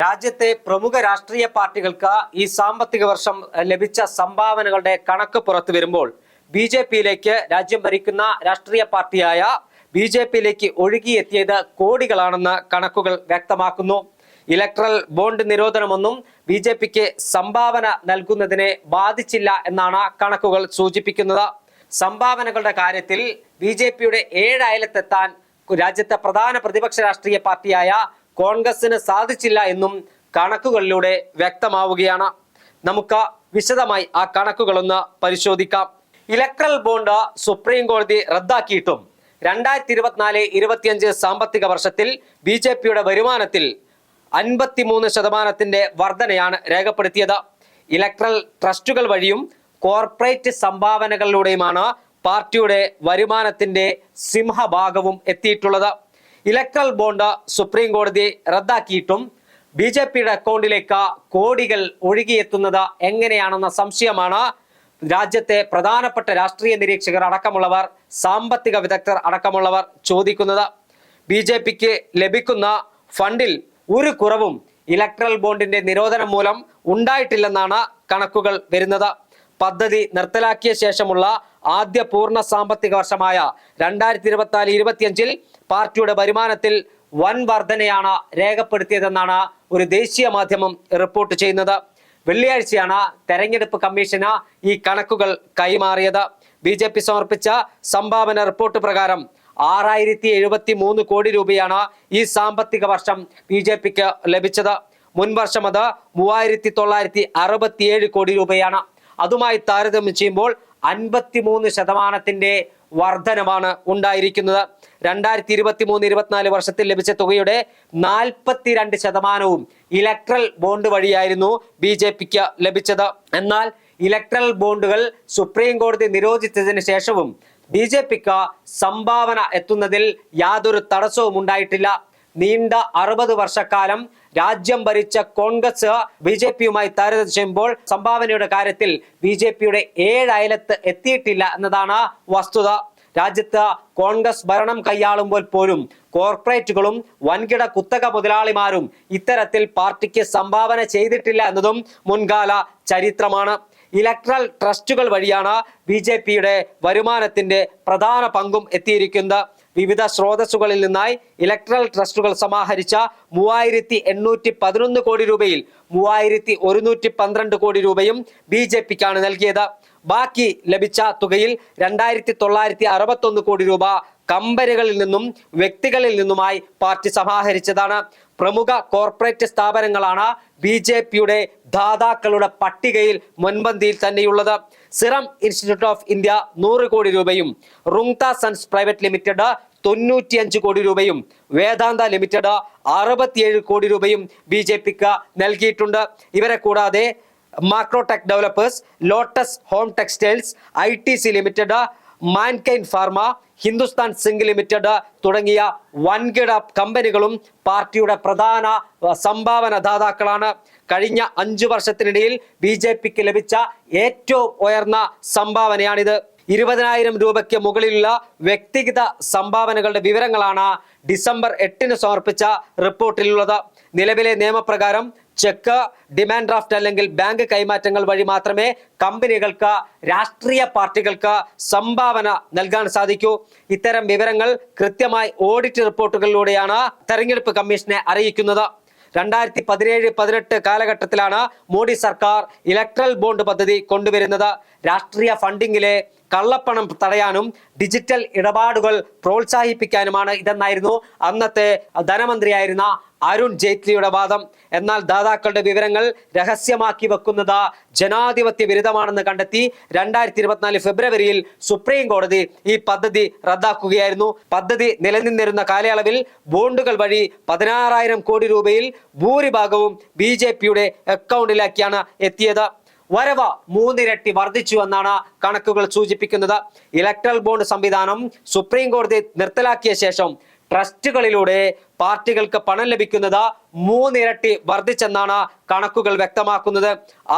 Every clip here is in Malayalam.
രാജ്യത്തെ പ്രമുഖ രാഷ്ട്രീയ പാർട്ടികൾക്ക് ഈ സാമ്പത്തിക വർഷം ലഭിച്ച സംഭാവനകളുടെ കണക്ക് പുറത്തു വരുമ്പോൾ ബി.ജെ.പിയിലേക്ക് രാജ്യം ഭരിക്കുന്ന രാഷ്ട്രീയ പാർട്ടിയായ ബി.ജെ.പിയിലേക്ക് ഒഴുകിയെത്തിയത് കോടികളാണെന്ന് കണക്കുകൾ വ്യക്തമാക്കുന്നു. ഇലക്ട്രൽ ബോണ്ട് നിരോധനമൊന്നും ബി.ജെ.പിക്ക് സംഭാവന നൽകുന്നതിനെ ബാധിച്ചില്ല എന്നാണ് കണക്കുകൾ സൂചിപ്പിക്കുന്നത്. സംഭാവനകളുടെ കാര്യത്തിൽ ബി.ജെ.പിയുടെ 7 അയലത്തെത്താൻ രാജ്യത്തെ പ്രധാന പ്രതിപക്ഷ രാഷ്ട്രീയ പാർട്ടിയായ കോൺഗ്രസിന് സാധിച്ചില്ല എന്നും കണക്കുകളിലൂടെ വ്യക്തമാവുകയാണ്. നമുക്ക് വിശദമായി ആ കണക്കുകളൊന്ന് പരിശോധിക്കാം. ഇലക്ട്രൽ ബോണ്ട് സുപ്രീം കോടതി റദ്ദാക്കിയിട്ടും 2024-25 സാമ്പത്തിക വർഷത്തിൽ ബി.ജെ.പിയുടെ വരുമാനത്തിൽ 53% വർധനയാണ് രേഖപ്പെടുത്തിയത്. ഇലക്ട്രൽ ട്രസ്റ്റുകൾ വഴിയും കോർപ്പറേറ്റ് സംഭാവനകളിലൂടെയുമാണ് പാർട്ടിയുടെ വരുമാനത്തിന്റെ സിംഹഭാഗവും എത്തിയിട്ടുള്ളത്. ഇലക്ട്രൽ ബോണ്ട് സുപ്രീം കോടതി റദ്ദാക്കിയിട്ടും ബി.ജെ.പിയുടെ അക്കൗണ്ടിലേക്ക് കോടികൾ ഒഴുകിയെത്തുന്നത് എങ്ങനെയാണെന്ന സംശയമാണ് രാജ്യത്തെ പ്രധാനപ്പെട്ട രാഷ്ട്രീയ നിരീക്ഷകർ അടക്കമുള്ളവർ, സാമ്പത്തിക വിദഗ്ധർ അടക്കമുള്ളവർ ചോദിക്കുന്നത്. ബി.ജെ.പിക്ക് ലഭിക്കുന്ന ഫണ്ടിൽ ഒരു കുറവും ഇലക്ട്രൽ ബോണ്ടിന്റെ നിരോധനം മൂലം ഉണ്ടായിട്ടില്ലെന്നാണ് കണക്കുകൾ വരുന്നത്. പദ്ധതി നിർത്തലാക്കിയ ശേഷമുള്ള ആദ്യ പൂർണ്ണ സാമ്പത്തിക വർഷമായ 2024-25 പാർട്ടിയുടെ വരുമാനത്തിൽ വൻ വർധനയാണ് രേഖപ്പെടുത്തിയതെന്നാണ് ഒരു ദേശീയ മാധ്യമം റിപ്പോർട്ട് ചെയ്യുന്നത്. വെള്ളിയാഴ്ചയാണ് തെരഞ്ഞെടുപ്പ് കമ്മീഷന് ഈ കണക്കുകൾ കൈമാറിയത്. ബി.ജെ.പി സമർപ്പിച്ച സംഭാവന റിപ്പോർട്ട് പ്രകാരം 6073 കോടി രൂപയാണ് ഈ സാമ്പത്തിക വർഷം ബി.ജെ.പിക്ക് ലഭിച്ചത്. മുൻ വർഷം അത് 3967 കോടി രൂപയാണ്. അതുമായി താരതമ്യം ചെയ്യുമ്പോൾ 53% വർധനമാണ് ഉണ്ടായിരിക്കുന്നത്. 2023-24 വർഷത്തിൽ ലഭിച്ച തുകയുടെ 42% ഇലക്ട്രൽ ബോണ്ട് വഴിയായിരുന്നു ബി.ജെ.പിക്ക് ലഭിച്ചത്. എന്നാൽ ഇലക്ട്രൽ ബോണ്ടുകൾ സുപ്രീം കോടതി നിരോധിച്ചതിന് ശേഷവും ബി.ജെ.പിക്ക് സംഭാവന എത്തുന്നതിൽ യാതൊരു തടസ്സവും ഉണ്ടായിട്ടില്ല. നീണ്ട 60 വർഷക്കാലം രാജ്യം ഭരിച്ച കോൺഗ്രസ് ബി.ജെ.പിയുമായി താരതമ്യം ചെയ്യുമ്പോൾ സംഭാവനയുടെ കാര്യത്തിൽ ബി.ജെ.പിയുടെ 7 അയലത്ത് എത്തിയിട്ടില്ല എന്നതാണ് വസ്തുത. രാജ്യത്ത് കോൺഗ്രസ് ഭരണം കൈയാളുമ്പോൾ പോലും കോർപ്പറേറ്റുകളും വൻകിട കുത്തക മുതലാളിമാരും ഇത്തരത്തിൽ പാർട്ടിക്ക് സംഭാവന ചെയ്തിട്ടില്ല എന്നതും മുൻകാല ചരിത്രമാണ്. ഇലക്ട്രൽ ട്രസ്റ്റുകൾ വഴിയാണ് ബി.ജെ.പിയുടെ വരുമാനത്തിന്റെ പ്രധാന പങ്കും എത്തിയിരിക്കുന്നത്. വിവിധ സ്രോതസ്സുകളിൽ നിന്നായി ഇലക്ട്രൽ ട്രസ്റ്റുകൾ സമാഹരിച്ച 3811 കോടി രൂപയിൽ 3112 കോടി രൂപയും ബി.ജെ.പിക്കാണ് നൽകിയത്. ബാക്കി ലഭിച്ച തുകയിൽ 2961 കോടി രൂപ കമ്പനികളിൽ നിന്നും വ്യക്തികളിൽ നിന്നുമായി പാർട്ടി സമാഹരിച്ചതാണ്. പ്രമുഖ കോർപ്പറേറ്റ് സ്ഥാപനങ്ങളാണ് ബി.ജെ.പിയുടെ ദാതാക്കളുടെ പട്ടികയിൽ മുൻപന്തിയിൽ തന്നെയുള്ളത്. സിറം ഇൻസ്റ്റിറ്റ്യൂട്ട് ഓഫ് ഇന്ത്യ 100 കോടി രൂപയും, റുങ്ത സൺസ് പ്രൈവറ്റ് ലിമിറ്റഡ് 95 കോടി രൂപയും, വേദാന്ത ലിമിറ്റഡ് 67 കോടി രൂപയും ബി.ജെ.പിക്ക് നൽകിയിട്ടുണ്ട്. ഇവരെ കൂടാതെ Macrotech Developers, Lotus Home Textiles, ITC Limited, Mankind Pharma, Hindustan Zinc Limited തുടങ്ങിയ വൻകിട കമ്പനികളും പാർട്ടിയുടെ പ്രധാന സംഭാവന ദാതാക്കളാണ്. കഴിഞ്ഞ 5 വർഷത്തിനിടയിൽ ബി.ജെ.പിക്ക് ലഭിച്ച ഏറ്റവും ഉയർന്ന സംഭാവനയാണിത്. 20,000 രൂപയ്ക്ക് മുകളിലുള്ള വ്യക്തിഗത സംഭാവനകളുടെ വിവരങ്ങളാണ് ഡിസംബർ 8 സമർപ്പിച്ച റിപ്പോർട്ടിലുള്ളത്. നിലവിലെ നിയമപ്രകാരം ചെക്ക്, ഡിമാൻഡ് ഡ്രാഫ്റ്റ് അല്ലെങ്കിൽ ബാങ്ക് കൈമാറ്റങ്ങൾ വഴി മാത്രമേ കമ്പനികൾക്ക്, രാഷ്ട്രീയ പാർട്ടികൾക്ക് സംഭാവന നൽകാൻ സാധിക്കൂ. ഇത്തരം വിവരങ്ങൾ കൃത്യമായി ഓഡിറ്റ് റിപ്പോർട്ടുകളിലൂടെയാണ് തെരഞ്ഞെടുപ്പ് കമ്മീഷനെ അറിയിക്കുന്നത്. 2017-18 കാലഘട്ടത്തിലാണ് മോഡി സർക്കാർ ഇലക്ട്രൽ ബോണ്ട് പദ്ധതി കൊണ്ടുവരുന്നത്. രാഷ്ട്രീയ ഫണ്ടിങ്ങിലെ കള്ളപ്പണം തടയാനും ഡിജിറ്റൽ ഇടപാടുകൾ പ്രോത്സാഹിപ്പിക്കാനുമാണ് ഇതെന്നായിരുന്നു അന്നത്തെ ധനമന്ത്രിയായിരുന്ന അരുൺ ജെയ്റ്റ്ലിയുടെ വാദം. എന്നാൽ ദാതാക്കളുടെ വിവരങ്ങൾ രഹസ്യമാക്കി വെക്കുന്നത് ജനാധിപത്യ വിരുദ്ധമാണെന്ന് കണ്ടെത്തി 2024 ഫെബ്രുവരിയിൽ സുപ്രീം കോടതി ഈ പദ്ധതി റദ്ദാക്കുകയായിരുന്നു. പദ്ധതി നിലനിന്നിരുന്ന കാലയളവിൽ ബോണ്ടുകൾ വഴി 16,000 കോടി രൂപയിൽ ഭൂരിഭാഗവും ബി.ജെ.പിയുടെ അക്കൗണ്ടിലേക്കാണ് എത്തിയത്. വരവ് 3 ഇരട്ടി വർദ്ധിച്ചു എന്നാണ് കണക്കുകൾ സൂചിപ്പിക്കുന്നത്. ഇലക്ട്രൽ ബോണ്ട് സംവിധാനം സുപ്രീം കോടതി നിർത്തലാക്കിയ ശേഷം ട്രസ്റ്റുകളിലൂടെ പാർട്ടികൾക്ക് പണം ലഭിക്കുന്നത് 3 ഇരട്ടി വർദ്ധിച്ചെന്നാണ് കണക്കുകൾ വ്യക്തമാക്കുന്നത്.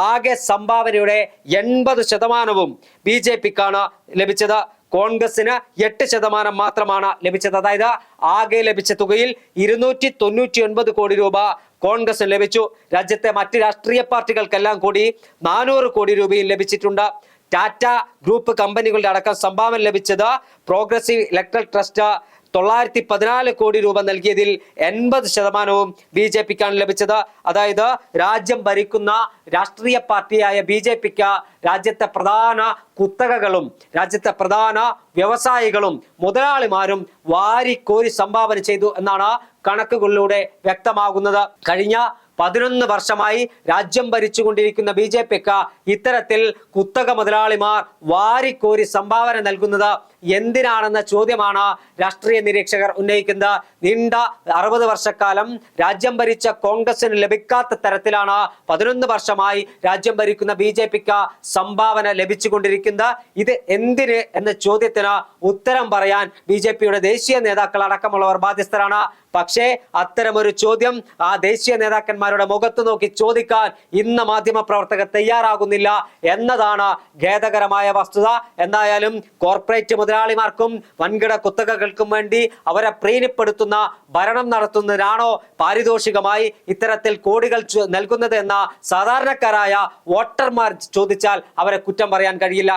ആകെ സംഭാവനയുടെ 80% ബി.ജെ.പിക്കാണ് ലഭിച്ചത്. കോൺഗ്രസിന് 8% മാത്രമാണ് ലഭിച്ചത്. അതായത് ആകെ ലഭിച്ച തുകയിൽ 299 കോടി രൂപ കോൺഗ്രസിന് ലഭിച്ചു. രാജ്യത്തെ മറ്റ് രാഷ്ട്രീയ പാർട്ടികൾക്കെല്ലാം കൂടി 400 കോടി രൂപയും ലഭിച്ചിട്ടുണ്ട്. ടാറ്റ ഗ്രൂപ്പ് കമ്പനികളുടെ അടക്കം സംഭാവന ലഭിച്ചത് പ്രോഗ്രസീവ് ഇലക്ട്രൽ ട്രസ്റ്റ് 914 കോടി രൂപ നൽകിയതിൽ 80%വും BJPക്കാണ് ലഭിച്ചത്. അതായത് രാജ്യം ഭരിക്കുന്ന രാഷ്ട്രീയ പാർട്ടിയായ BJPക്ക് രാജ്യത്തെ പ്രധാന കുത്തകകളും രാജ്യത്തെ പ്രധാന വ്യവസായികളും മുതലാളിമാരും വാരിക്കോരി സംഭാവന ചെയ്തു എന്നാണ് കണക്കുകളിലൂടെ വ്യക്തമാകുന്നത്. കഴിഞ്ഞ 11 വർഷമായി രാജ്യം ഭരിച്ചുകൊണ്ടിരിക്കുന്ന BJPക്ക് ഇത്തരത്തിൽ കുത്തക മുതലാളിമാർ വാരിക്കോരി സംഭാവന നൽകുന്നത് എന്തിനാണെന്ന ചോദ്യമാണ് രാഷ്ട്രീയ നിരീക്ഷകർ ഉന്നയിക്കുന്നത്. നീണ്ട 60 വർഷക്കാലം രാജ്യം ഭരിച്ച കോൺഗ്രസിന് ലഭിക്കാത്ത തരത്തിലാണ് 11 വർഷമായി രാജ്യം ഭരിക്കുന്ന BJPക്ക് സംഭാവന ലഭിച്ചുകൊണ്ടിരിക്കുന്നത്. ഇത് എന്തിന് എന്ന ചോദ്യത്തിന് ഉത്തരം പറയാൻ BJPയുടെ ദേശീയ നേതാക്കൾ അടക്കമുള്ളവർ ബാധ്യസ്ഥരാണ്. പക്ഷേ അത്തരമൊരു ചോദ്യം ആ ദേശീയ നേതാക്കന്മാരുടെ മുഖത്ത് നോക്കി ചോദിക്കാൻ ഇന്ന് മാധ്യമ പ്രവർത്തകർ തയ്യാറാകുന്നില്ല എന്നതാണ് ഖേദകരമായ വസ്തുത. എന്തായാലും കോർപ്പറേറ്റ് മുതലാളിമാർക്കും വൻകിട കുത്തകകൾക്കും വേണ്ടി അവരെ പ്രീതിപ്പെടുത്തുന്ന ഭരണം നടത്തുന്നതിനാണോ പാരിതോഷികമായി ഇത്തരത്തിൽ കോടികൾ നൽകുന്നത് എന്ന സാധാരണക്കാരായ വോട്ടർമാർ ചോദിച്ചാൽ അവരെ കുറ്റം പറയാൻ കഴിയില്ല.